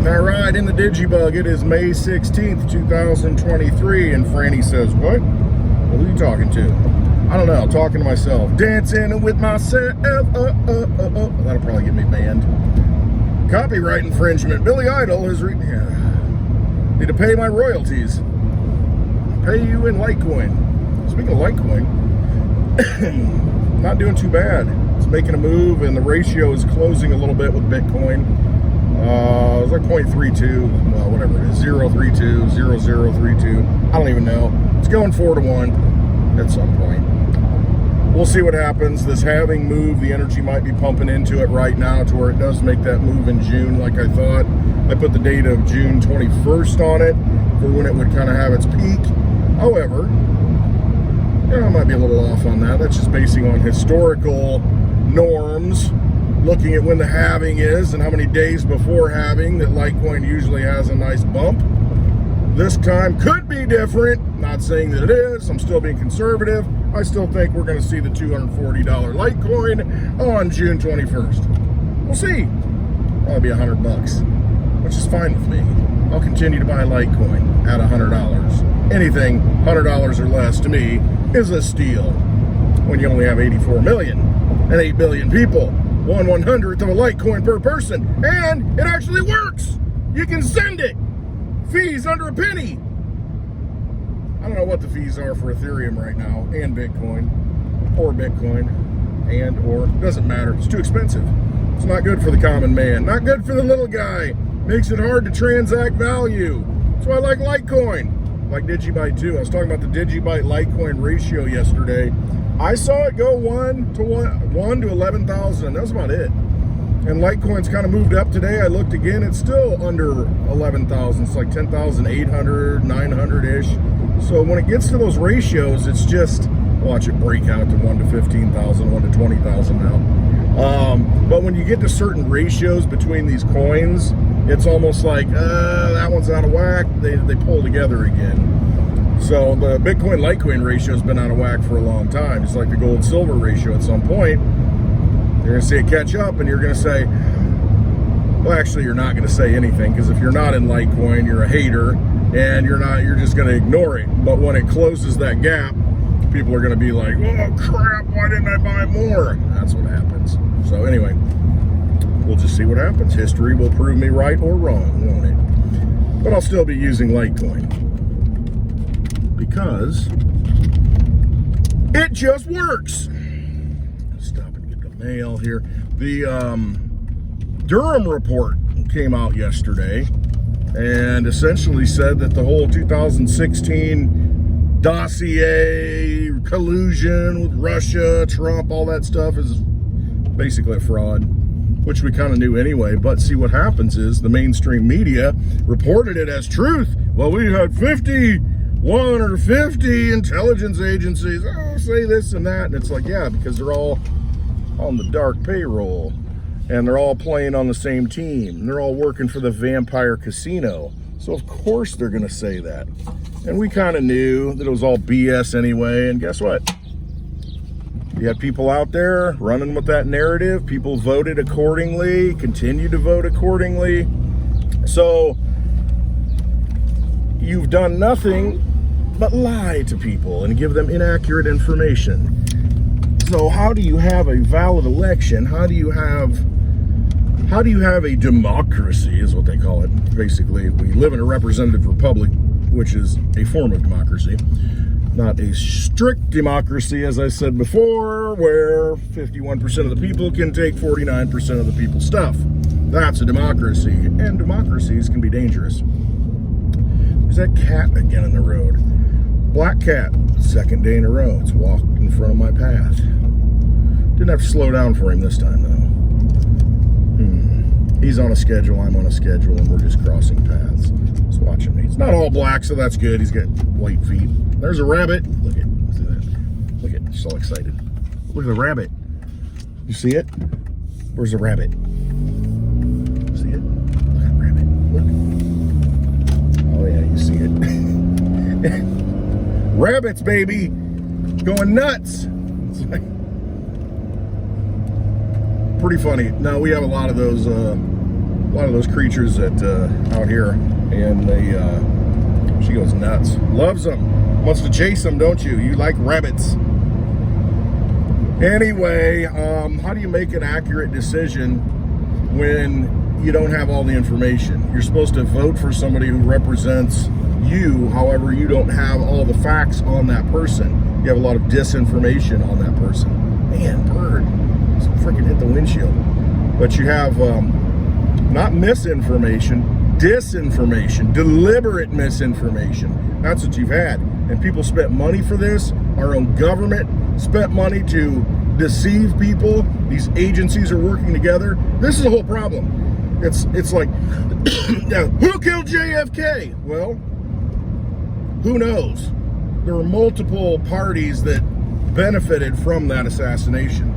All right, in the Digibug, it is May 16th, 2023, and Franny says, what? Well, who are you talking to? I don't know, talking to myself. Dancing with myself, That'll probably get me banned. Copyright infringement. Billy Idol has need to pay my royalties. Pay you in Litecoin. Speaking of Litecoin, not doing too bad. It's making a move, and the ratio is closing a little bit with Bitcoin. It was like 0.32, well, whatever it is, 0.32, 0.032. I don't even know. It's going 4-to-1 at some point. We'll see what happens. This halving move, the energy might be pumping into it right now to where it does make that move in June like I thought. I put the date of June 21st on it for when it would kind of have its peak. However, I might be a little off on that. That's just basing on historical norms, looking at when the halving is and how many days before halving that Litecoin usually has a nice bump. This time could be different. Not saying that it is. I'm still being conservative. I still think we're going to see the $240 Litecoin on June 21st. We'll see. Probably be $100, which is fine with me. I'll continue to buy Litecoin at $100. Anything $100 or less to me is a steal when you only have 84 million and 8 billion people. 1/100th of a Litecoin per person, and it actually works. You can send it. Fees under a penny. I don't know what the fees are for Ethereum right now, and Bitcoin, doesn't matter. It's too expensive. It's not good for the common man. Not good for the little guy. Makes it hard to transact value. That's why I like Litecoin. Like Digibyte too. I was talking about the Digibyte Litecoin ratio yesterday. I saw it go 1 to 11,000. That's about it. And Litecoin's kind of moved up today. I looked again. It's still under 11,000. It's like 10,800, 900-ish. So when it gets to those ratios, it's just, watch it break out to 1 to 15,000, 1 to 20,000 now. But when you get to certain ratios between these coins, it's almost like, that one's out of whack. They pull together again. So the Bitcoin Litecoin ratio has been out of whack for a long time. It's like the gold silver ratio. At some point, you're going to see it catch up, and you're going to say, well, actually, you're not going to say anything, because if you're not in Litecoin, you're a hater, and you're just going to ignore it. But when it closes that gap, people are going to be like, oh crap, why didn't I buy more? That's what happens. So anyway, we'll just see what happens. History will prove me right or wrong, won't it? But I'll still be using Litecoin, because it just works. Stop and get the mail here. The Durham report came out yesterday and essentially said that the whole 2016 dossier, collusion with Russia, Trump, all that stuff is basically a fraud, which we kind of knew anyway. But see, what happens is the mainstream media reported it as truth. Well, we had 51 or 50 intelligence agencies say this and that, and it's like, yeah, because they're all on the dark payroll, and they're all playing on the same team, and they're all working for the vampire casino. So of course they're going to say that. And we kind of knew that it was all BS anyway, and guess what? You had people out there running with that narrative. People voted accordingly, continue to vote accordingly. So you've done nothing but lie to people and give them inaccurate information. So how do you have a valid election? How do you have a democracy, is what they call it. Basically, we live in a representative republic, which is a form of democracy. Not a strict democracy, as I said before, where 51% of the people can take 49% of the people's stuff. That's a democracy, and democracies can be dangerous. There's that cat again in the road. Black cat, second day in a row. It's walked in front of my path. Didn't have to slow down for him this time, though. He's on a schedule, I'm on a schedule, and we're just crossing paths. He's watching me. It's not all black, so that's good. He's got white feet. There's a rabbit. Look at that. Look at, so excited. Look at the rabbit. You see it? Where's the rabbit? See it? Look at the rabbit. Look. Oh yeah, you see it. Rabbits, baby, going nuts. It's like pretty funny. Now we have a lot of those lot of those creatures that out here, and she goes nuts. Loves them. Wants to chase them, don't you? You like rabbits. Anyway, how do you make an accurate decision when you don't have all the information? You're supposed to vote for somebody who represents you. However, you don't have all the facts on that person. You have a lot of disinformation on that person. Man, bird, freaking hit the windshield. But you have not misinformation, disinformation, deliberate misinformation. That's what you've had. And people spent money for this. Our own government spent money to deceive people. These agencies are working together. This is the whole problem. It's like, yeah, who killed JFK? Well, who knows? There were multiple parties that benefited from that assassination.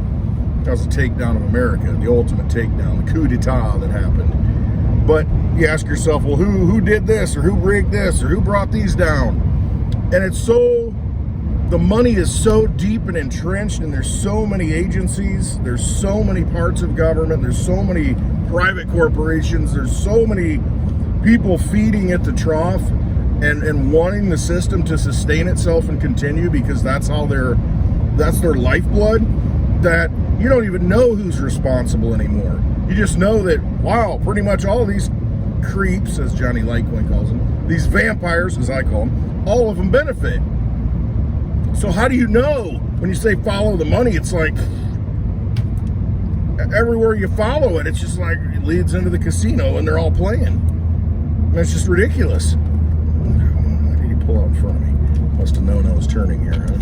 That was a takedown of America, the ultimate takedown, the coup d'etat that happened. But you ask yourself, well, who did this, or who rigged this, or who brought these down? And it's so, the money is so deep and entrenched, and there's so many agencies, there's so many parts of government, there's so many private corporations, there's so many people feeding at the trough and wanting the system to sustain itself and continue, because that's their lifeblood, that you don't even know who's responsible anymore. You just know that, wow, pretty much all these creeps, as Johnny Litecoin calls them, these vampires, as I call them, all of them benefit. So how do you know? When you say follow the money, it's like everywhere you follow it, it's just like it leads into the casino and they're all playing. And it's just ridiculous. Why did he pull out in front of me? Must have known I was turning here, huh?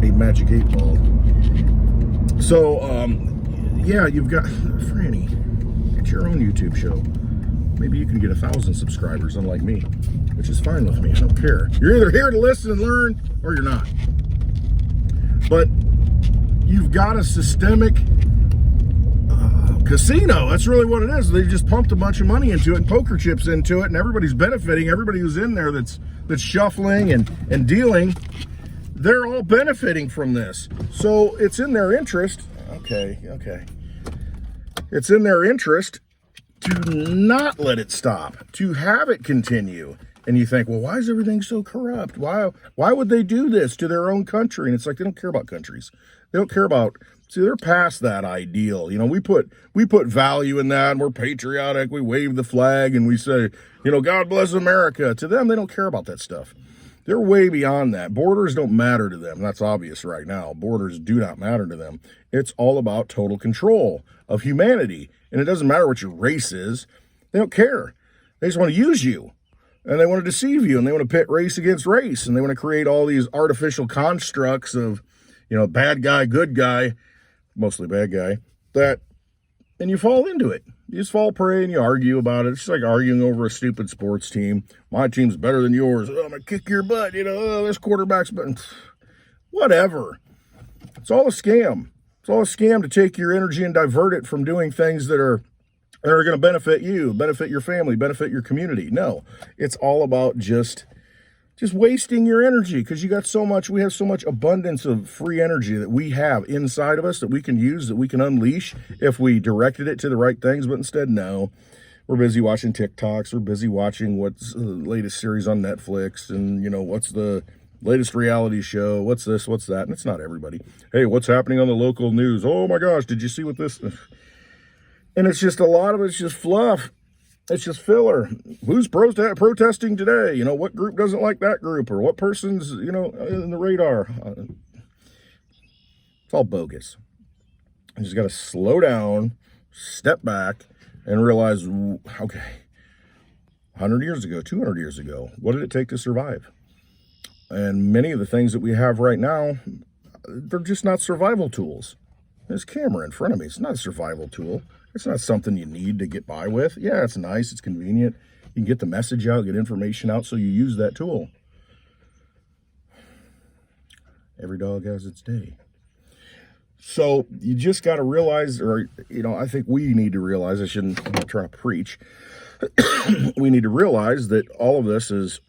A magic 8 ball. So, yeah, you've got, Franny, get your own YouTube show. Maybe you can get 1,000 subscribers, unlike me, which is fine with me. I don't care. You're either here to listen and learn, or you're not. But you've got a systemic casino. That's really what it is. They just pumped a bunch of money into it and poker chips into it, and everybody's benefiting. Everybody who's in there that's shuffling and dealing, they're all benefiting from this. So it's in their interest. Okay. It's in their interest to not let it stop, to have it continue. And you think, well, why is everything so corrupt? Why would they do this to their own country? And it's like, they don't care about countries. They don't care about, see, they're past that ideal. You know, we put value in that, and we're patriotic. We wave the flag and we say, you know, God bless America. To them, they don't care about that stuff. They're way beyond that. Borders don't matter to them. That's obvious right now. Borders do not matter to them. It's all about total control of humanity. And it doesn't matter what your race is. They don't care. They just want to use you. And they want to deceive you. And they want to pit race against race. And they want to create all these artificial constructs of, you know, bad guy, good guy, mostly bad guy, and you fall into it. You just fall prey and you argue about it. It's just like arguing over a stupid sports team. My team's better than yours. Oh, I'm going to kick your butt. You know, oh, this quarterback's better. Whatever. It's all a scam. It's all a scam to take your energy and divert it from doing things that are going to benefit you, benefit your family, benefit your community. No, it's all about just wasting your energy, because we have so much abundance of free energy that we have inside of us that we can use, that we can unleash if we directed it to the right things. But instead, no, we're busy watching TikToks. We're busy watching what's the latest series on Netflix, and, you know, what's the latest reality show, what's this, what's that. And it's not everybody. Hey, what's happening on the local news? Oh my gosh, did you see what this? And it's just, a lot of it's just fluff. It's just filler. Who's protesting today? You know, what group doesn't like that group, or what person's, you know, in the radar? It's all bogus. You just got to slow down, step back, and realize, okay, 100 years ago, 200 years ago, what did it take to survive? And many of the things that we have right now, they're just not survival tools. There's a camera in front of me. It's not a survival tool. It's not something you need to get by with. Yeah, it's nice. It's convenient. You can get the message out, get information out, so you use that tool. Every dog has its day. So you just got to realize, or, you know, I think we need to realize, I'm not trying to preach. We need to realize that all of this is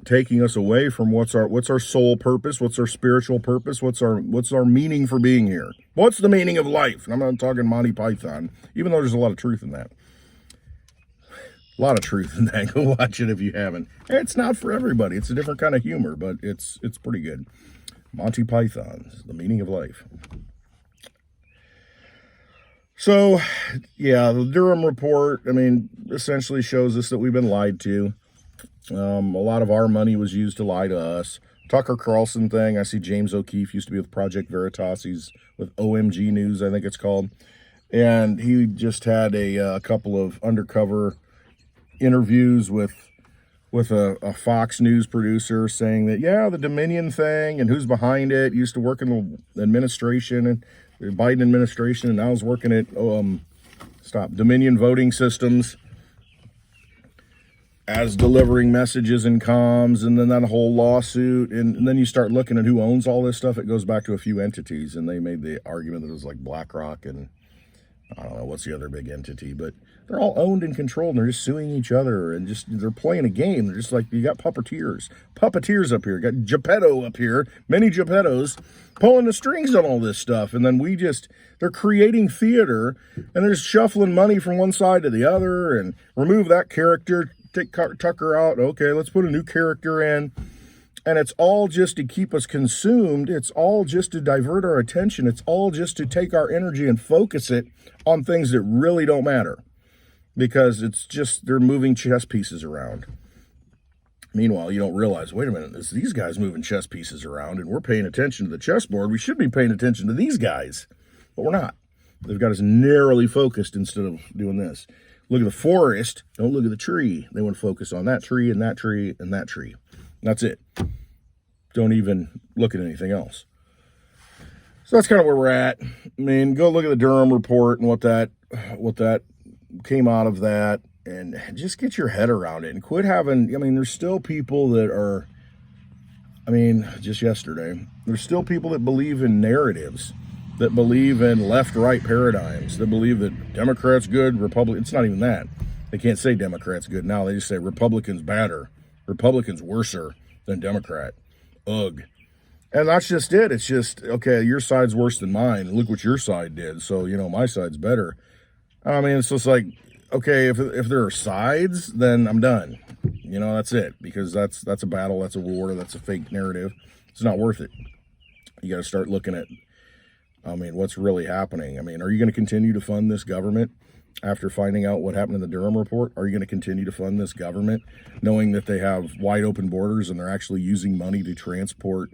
taking us away from what's our soul purpose, what's our spiritual purpose, what's our meaning for being here. What's the meaning of life? And I'm not talking Monty Python, even though there's a lot of truth in that. A lot of truth in that. Go watch it if you haven't. It's not for everybody. It's a different kind of humor, but it's pretty good. Monty Python's The Meaning of Life. So, yeah, the Durham report, I mean, essentially shows us that we've been lied to. A lot of our money was used to lie to us. Tucker Carlson thing, I see James O'Keefe used to be with Project Veritas. He's with OMG News, I think it's called. And he just had a couple of undercover interviews with a Fox News producer saying that, yeah, the Dominion thing and who's behind it, used to work in the administration and the Biden administration, and now is working at Dominion Voting Systems as delivering messages and comms, and then that whole lawsuit, and then you start looking at who owns all this stuff. It goes back to a few entities, and they made the argument that it was like BlackRock and I don't know what's the other big entity, but they're all owned and controlled, and they're just suing each other, and they're playing a game. They're just like, you got puppeteers up here, you got Geppetto up here, many Geppettos pulling the strings on all this stuff, and then they're creating theater, and they're just shuffling money from one side to the other, and remove that character, take Tucker out, okay, let's put a new character in. And it's all just to keep us consumed. It's all just to divert our attention. It's all just to take our energy and focus it on things that really don't matter. Because they're moving chess pieces around. Meanwhile, you don't realize, wait a minute, it's these guys moving chess pieces around and we're paying attention to the chessboard. We should be paying attention to these guys, but we're not. They've got us narrowly focused instead of doing this. Look at the forest, don't look at the tree. They want to focus on that tree and that tree and that tree. That's it. Don't even look at anything else. So that's kind of where we're at. I mean, go look at the Durham report and what that came out of that, and just get your head around it and quit having, I mean, there's still people that are, I mean, just yesterday, there's still people that believe in narratives, that believe in left-right paradigms, that believe that Democrats good, Republicans, it's not even that. They can't say Democrats good now. They just say Republicans badder. Republicans worser than Democrat. Ugh. And that's just it. It's just, okay, your side's worse than mine. Look what your side did. So, my side's better. I mean, it's just like, okay, if there are sides, then I'm done. That's it. Because that's a battle, that's a war, that's a fake narrative. It's not worth it. You got to start looking at, what's really happening. Are you going to continue to fund this government? After finding out what happened in the Durham report, are you going to continue to fund this government knowing that they have wide open borders and they're actually using money to transport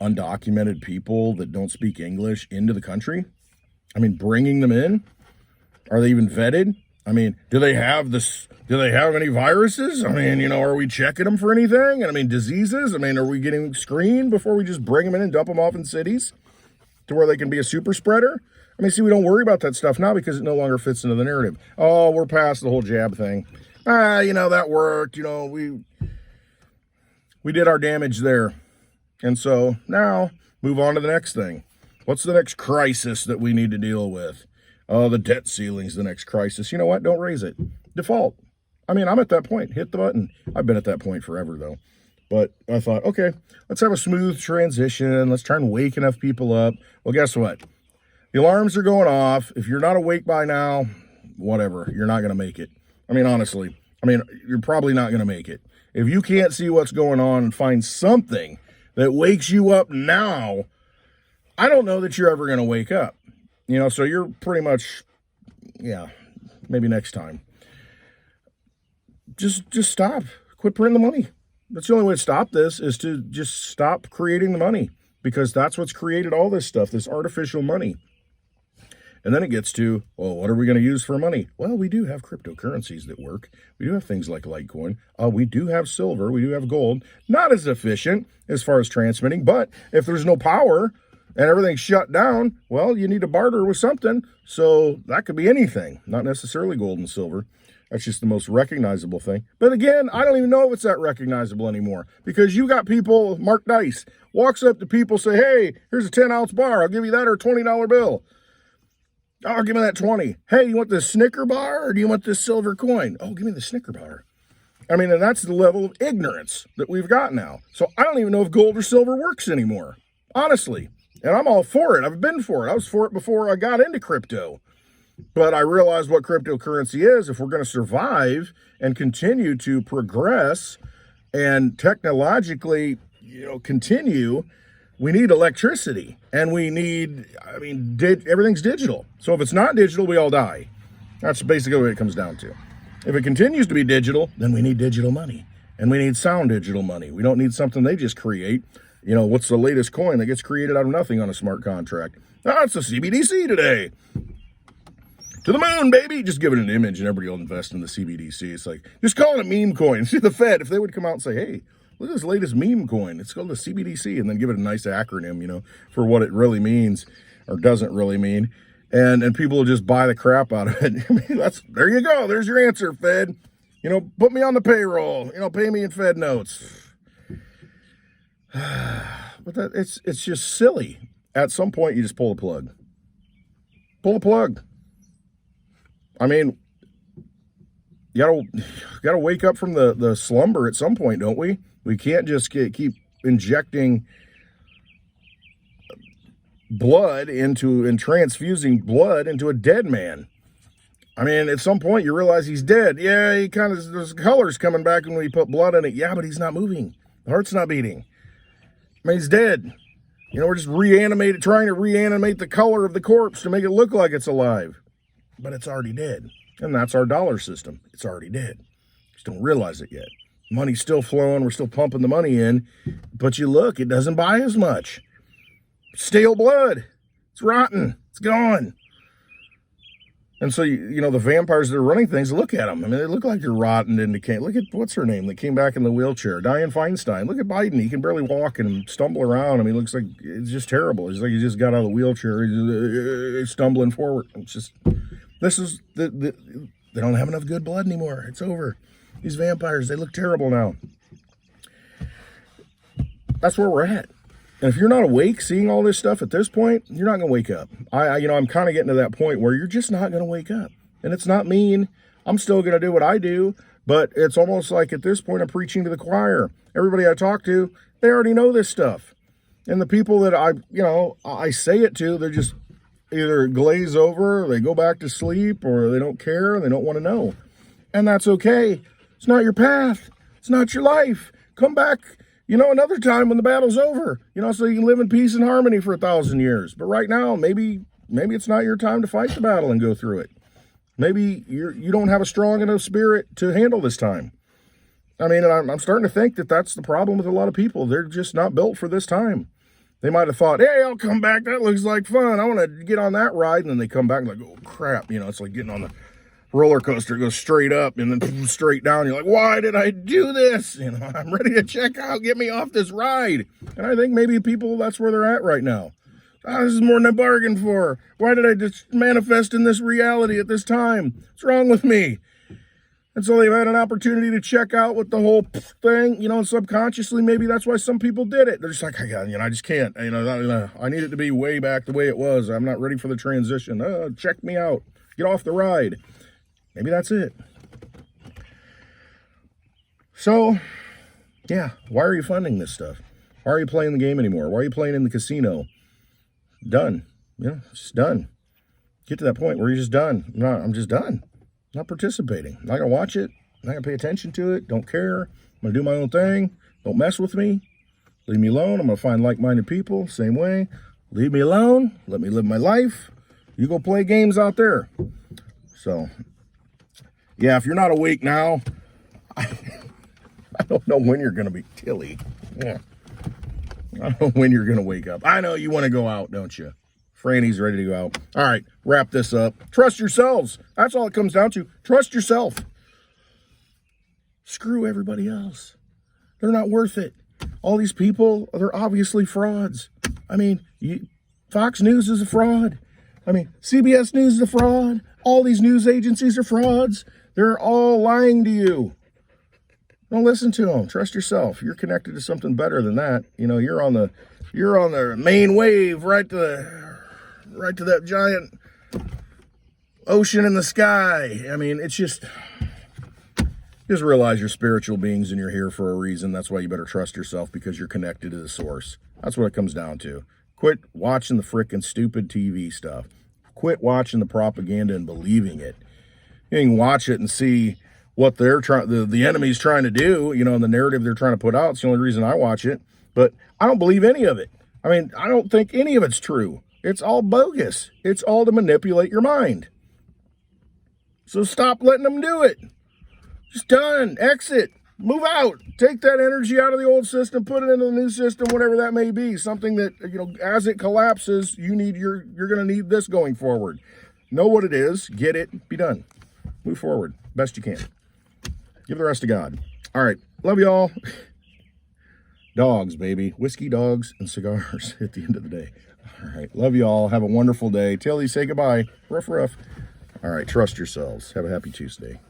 undocumented people that don't speak English into the country? Bringing them in? Are they even vetted? Do they have this? Do they have any viruses? Are we checking them for anything? And diseases? Are we getting screened before we just bring them in and dump them off in cities to where they can be a super spreader? See, we don't worry about that stuff now because it no longer fits into the narrative. Oh, we're past the whole jab thing. That worked. We did our damage there. And so now move on to the next thing. What's the next crisis that we need to deal with? Oh, the debt ceiling's the next crisis. You know what? Don't raise it. Default. I'm at that point. Hit the button. I've been at that point forever, though. But I thought, okay, let's have a smooth transition. Let's try and wake enough people up. Well, guess what? The alarms are going off. If you're not awake by now, whatever, you're not going to make it. Honestly, you're probably not going to make it. If you can't see what's going on and find something that wakes you up now, I don't know that you're ever going to wake up. So you're pretty much, maybe next time. Just stop. Quit printing the money. That's the only way to stop this, is to just stop creating the money, because that's what's created all this stuff, this artificial money. And then it gets to, well, what are we going to use for money? Well, we do have cryptocurrencies that work. We do have things like Litecoin. We do have silver. We do have gold. Not as efficient as far as transmitting, but if there's no power and everything's shut down, well, you need to barter with something. So that could be anything, not necessarily gold and silver. That's just the most recognizable thing. But again, I don't even know if it's that recognizable anymore, because you got people, Mark Dice, walks up to people, say, hey, here's a 10-ounce bar. I'll give you that, or a $20 bill. Oh, give me that 20. Hey, you want this Snicker bar, or do you want this silver coin? Oh, give me the Snicker bar. And that's the level of ignorance that we've got now. So I don't even know if gold or silver works anymore, honestly. And I'm all for it. I've been for it. I was for it before I got into crypto. But I realize what cryptocurrency is. If we're going to survive and continue to progress and technologically, continue, we need electricity, and we need, everything's digital. So if it's not digital, we all die. That's basically what it comes down to. If it continues to be digital, then we need digital money, and we need sound digital money. We don't need something they just create. What's the latest coin that gets created out of nothing on a smart contract? It's the CBDC today. To the moon, baby. Just give it an image and everybody will invest in the CBDC. It's like, just call it a meme coin. See, the Fed, if they would come out and say, hey, look at this latest meme coin. It's called the CBDC, and then give it a nice acronym, for what it really means or doesn't really mean. And people will just buy the crap out of it. There you go. There's your answer, Fed. Put me on the payroll. Pay me in Fed notes. But it's just silly. At some point, you just pull the plug. Pull the plug. You gotta wake up from the slumber at some point, don't we? We can't just keep injecting blood and transfusing blood into a dead man. At some point you realize he's dead. Yeah, there's colors coming back when we put blood in it. Yeah, but he's not moving. The heart's not beating. He's dead. We're just trying to reanimate the color of the corpse to make it look like it's alive. But it's already dead. And that's our dollar system. It's already dead. Just don't realize it yet. Money's still flowing. We're still pumping the money in. But you look, it doesn't buy as much. Stale blood. It's rotten. It's gone. And so, the vampires that are running things, look at them. They look like they're rotten and decaying. Look at, what's her name that came back in the wheelchair? Dianne Feinstein. Look at Biden. He can barely walk and stumble around. It looks like it's just terrible. It's like he just got out of the wheelchair. He's stumbling forward. It's just... they don't have enough good blood anymore. It's over. These vampires, they look terrible now. That's where we're at. And if you're not awake seeing all this stuff at this point, you're not going to wake up. I'm kind of getting to that point where you're just not going to wake up. And it's not mean. I'm still going to do what I do, but it's almost like at this point I'm preaching to the choir. Everybody I talk to, they already know this stuff. And the people that I say it to, they're just either glaze over, or they go back to sleep, or they don't care, they don't want to know. And that's okay. It's not your path. It's not your life. Come back, another time when the battle's over, so you can live in peace and harmony for 1,000 years. But right now, maybe it's not your time to fight the battle and go through it. Maybe you don't have a strong enough spirit to handle this time. And I'm starting to think that that's the problem with a lot of people. They're just not built for this time. They might have thought, hey, I'll come back. That looks like fun. I want to get on that ride. And then they come back and like, oh, crap. It's like getting on the roller coaster. It goes straight up and then straight down. You're like, why did I do this? I'm ready to check out. Get me off this ride. And I think maybe people, that's where they're at right now. This is more than I bargained for. Why did I just manifest in this reality at this time? What's wrong with me? And so they've had an opportunity to check out with the whole thing, and subconsciously, maybe that's why some people did it. They're just like, I just can't, I need it to be way back the way it was. I'm not ready for the transition. Check me out. Get off the ride. Maybe that's it. So, yeah, why are you funding this stuff? Why are you playing the game anymore? Why are you playing in the casino? Done. It's just done. Get to that point where you're just done. No, I'm just done. Not participating. I'm not going to watch it. I'm not going to pay attention to it. Don't care. I'm going to do my own thing. Don't mess with me. Leave me alone. I'm going to find like-minded people. Same way. Leave me alone. Let me live my life. You go play games out there. So, yeah, if you're not awake now, I don't know when you're going to be Tilly. Yeah. I don't know when you're going to wake up. I know you want to go out, don't you? Franny's ready to go out. All right, wrap this up. Trust yourselves. That's all it comes down to. Trust yourself. Screw everybody else. They're not worth it. All these people, they're obviously frauds. Fox News is a fraud. CBS News is a fraud. All these news agencies are frauds. They're all lying to you. Don't listen to them. Trust yourself. You're connected to something better than that. You're on the main wave right to that giant ocean in the sky. It's just realize you're spiritual beings and you're here for a reason. That's why you better trust yourself, because you're connected to the source. That's what it comes down to. Quit watching the frickin' stupid TV stuff. Quit watching the propaganda and believing it. You can watch it and see what they're trying, the enemy's trying to do, you know, and the narrative they're trying to put out. It's the only reason I watch it. But I don't believe any of it. I mean, I don't think any of it's true. It's all bogus. It's all to manipulate your mind. So stop letting them do it. Just done. Exit. Move out. Take that energy out of the old system, put it into the new system, whatever that may be. Something that, you know, as it collapses, you're going to need this going forward. Know what it is, get it, be done. Move forward best you can. Give the rest to God. All right. Love y'all. Dogs, baby. Whiskey, dogs, and cigars at the end of the day. All right. Love y'all. Have a wonderful day. Tilly, say goodbye. Ruff, ruff. All right. Trust yourselves. Have a happy Tuesday.